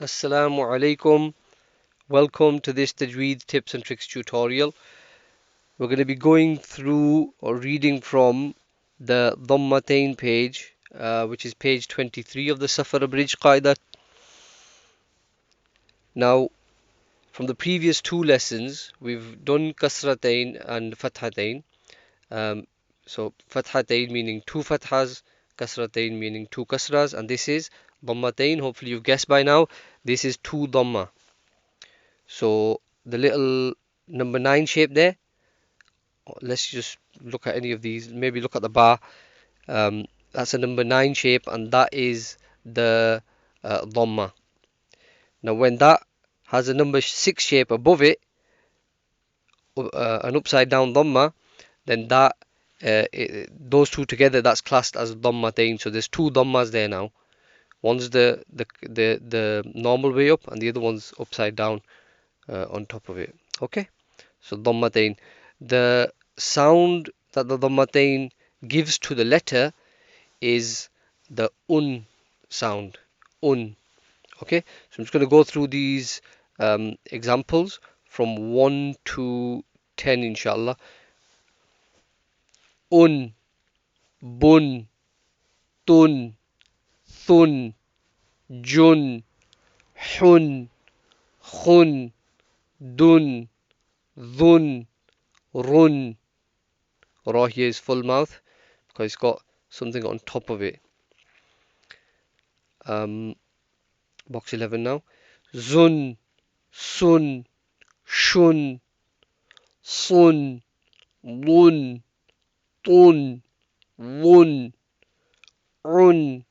Assalaamu alaykum. Welcome to this Tajweed tips and tricks tutorial. We're going to be going through or reading from the Dammatayn page, which is page 23 of the Safar Abridged Qaidah. Now, from the previous two lessons, we've done Kasratayn and Fathatayn. So, Fathatayn meaning two Fathas, Kasratayn meaning two Kasras, and this is Dammatayn. Hopefully, you've guessed by now. This is two Dhamma. So the little number 9 shape there, let's just look at any of these. Maybe look at the bar. That's a number 9 shape, and that is the Dhamma. Now when that has a number 6 shape above it, an upside down Dhamma, then those two together, that's classed as Dammatayn. So there's two Dhammas there now. One's the normal way up, and the other one's upside down on top of it. Okay, so Dammatayn. The sound that the Dammatayn gives to the letter is the sound. Okay, so I'm just going to go through these examples from 1 to 10, inshallah. Bun, tun, thun, jun, hun, khun, dun, dhun, run. Ra here is full mouth because it's got something on top of it. Box 11 now. Zun, sun, shun, sun, lun, tun, wun, un,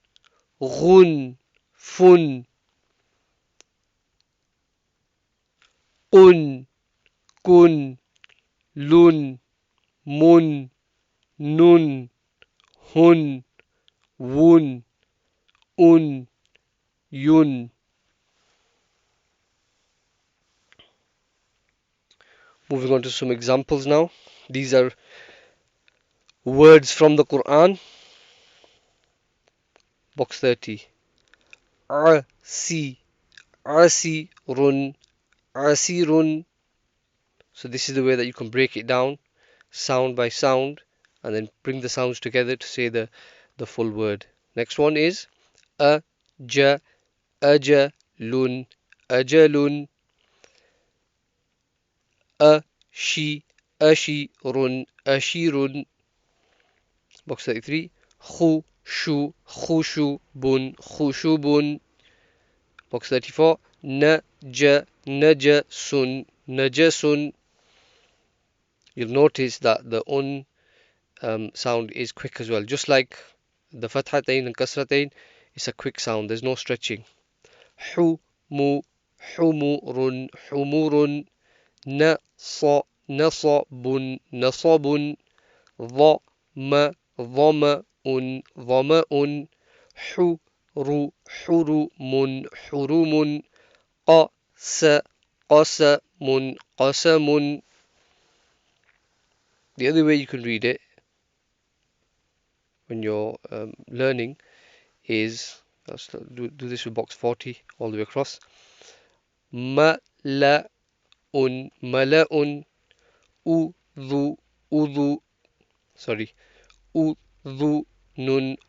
ghun, fun, kun, kun, lun, mun, nun, hun, wun, yun. Moving on to some examples now. These are words from the Quran. Box 30. Arsi, asirun, asirun. So this is the way that you can break it down, sound by sound, and then bring the sounds together to say the full word. Next one is aja, ajalun, ajalun. Ashi, ashirun, ashirun. Box 33. Khushubun, khushubun. Box 34. Najasun, najasun. You'll notice that the sound is quick as well. Just like the Fathatayn and Kasratayn, it's a quick sound. There's no stretching. Humurun, humurun. Nasabun, nasabun. Dhama'un, dhama'un. Hurumun, hurumun. Qasamun, qasamun. The other way you can read it when you're learning is, let's do this with box 40 all the way across. Mala'un, mala'un. Udhunun,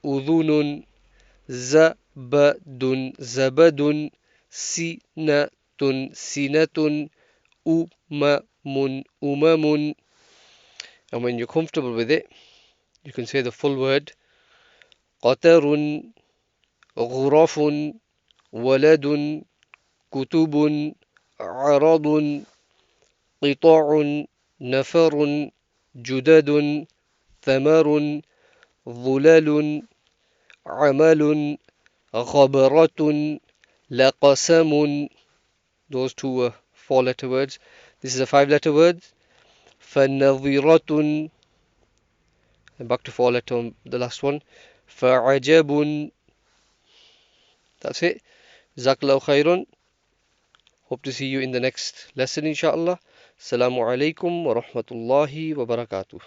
udhunun. Zabadun, zabadun. Sinatun, sinatun. Umamun, umamun. And when you're comfortable with it, you can say the full word. Qatarun, ghurafun, waladun, kutubun, aradun, qita'un, nafarun, judadun, thamarun, dhulalun, amalun, ghabaratun, laqasamun. Those two were 4-letter words. This is a 5-letter word. فَنَظِرَةٌ. And back to 4-letter, the last one. فَعَجَبٌ. That's it. Jazakallahu khairun. Hope to see you in the next lesson, inshallah. Assalamu alaykum wa rahmatullahi wa barakatuh.